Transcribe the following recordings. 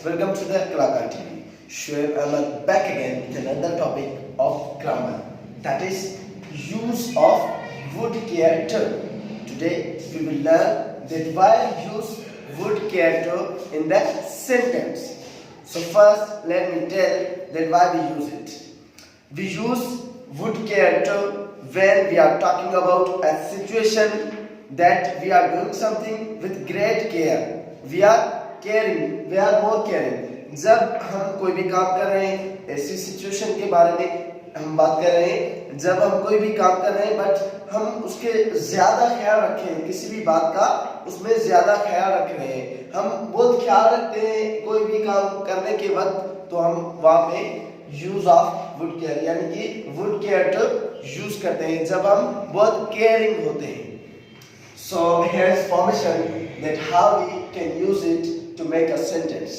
welcome to the Kalakar TV. Sure, I'm back again with another topic of grammar, that is use of would care to. Today we will learn that why use would care to in the sentence. So first let me tell that why we use it. We use would care to when we are talking about a situation that we are doing something with great care. We are caring, we are more caring. जब हम कोई भी काम कर रहे हैं, ऐसी situation के बारे में हम बात कर रहे हैं जब हम कोई भी काम कर रहे हैं बट हम उसके ज्यादा ख्याल रख रहे हैं, किसी भी बात का उसमें ज्यादा ख्याल रख रहे हैं, हम बहुत ख्याल रखते हैं कोई भी काम करने के वक्त, तो हम वहाँ पे यूज ऑफ वुड केयर यानी कि वुड केयर टू यूज करते हैं जब हम बहुत केयरिंग होते हैं. So here's formation that how we can use it to make a sentence.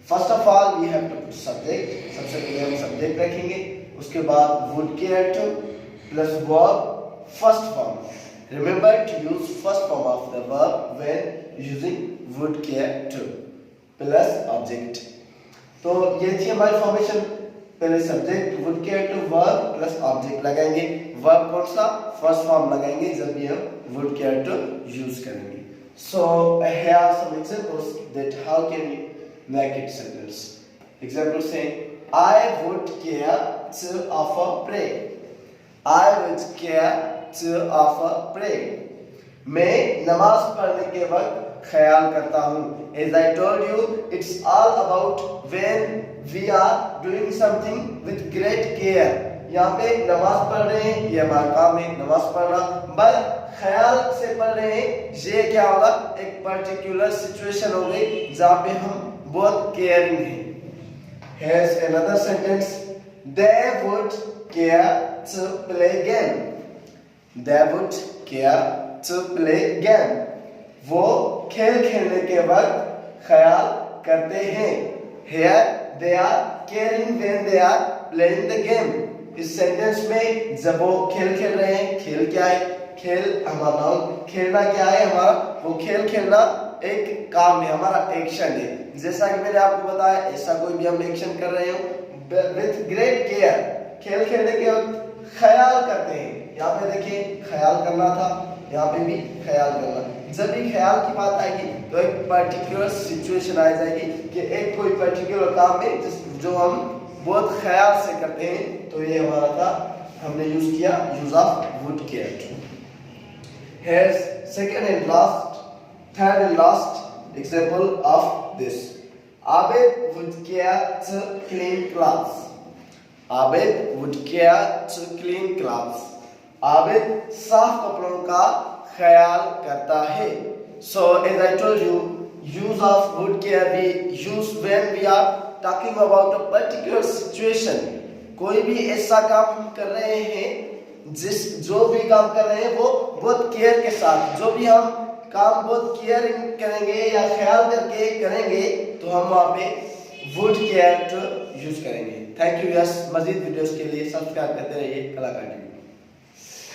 First of all we have to put subject. सबसे पहले हम subject रखेंगे, उसके बाद would care to plus verb first form. Remember to use first form of the verb when using would care to plus object. तो ये थी हमारी फॉर्मेशन. पहले subject would care to verb plus object लगाएंगे. Verb कौन सा? First form लगाएंगे जब भी हम वुड केयर टू यूज करेंगे. सो here are some examples that how can we make it sentence. Example saying I would care to offer pray. I would care to offer pray. मैं नमाज पढ़ने के वक्त ख्याल करता हूँ. As I told you, it's all about when we are doing something with great care. यहाँ पे नमाज पढ़ रहे हैं, ये हमारा काम है नमाज पढ़ना, बट ख्याल से पढ़ रहे हैं. ये क्या होगा? एक पर्टिकुलर सिचुएशन हो गई जहाँ पे हम बहुत केयरिंग हैं. Here's another sentence. They would care to play game. They would care to play game. वो खेल खेलने के वक्त ख्याल करते हैं. Here they are caring when they are playing the game. इस सेंटेंस में जब वो खेल खेल रहे हैं, खेल क्या है? खेल हमारा नाम, खेलना क्या है हमारा? वो खेल खेलना एक काम है, हमारा एक्शन है. जैसा कि मैंने आपको बताया, ऐसा कोई भी हम एक्शन कर रहे हो विथ ग्रेट केयर, खेल खेलने के वक्त ख्याल करते हैं. यहाँ पे देखिए ख्याल करना था, यहाँ पे भी ख्याल करना. जब भी ख्याल की बात आएगी तो एक पर्टिकुलर सिचुएशन आ जाएगी कि एक कोई पर्टिकुलर काम है जो हम बहुत ख्याल से करते हैं. तो ये हमारा था, हमने यूज किया use of would care. Here's second and last, third and last example of this. Abid would care to clean clothes. Abid would care to clean clothes. Abid साफ कपड़ों का ख्याल करता है. So as I told you, use of would care we use when we are talking about a particular situation. कोई भी ऐसा काम हम कर रहे हैं, जो भी काम कर रहे हैं वो बहुत केयर के साथ, जो भी हम काम बहुत केयरिंग करेंगे या ख्याल करके करेंगे तो हम वहाँ पे would care to यूज करेंगे. Thank you. यस, मजीद वीडियोस के लिए सब्सक्राइब करते रहिए कलाकार टीवी.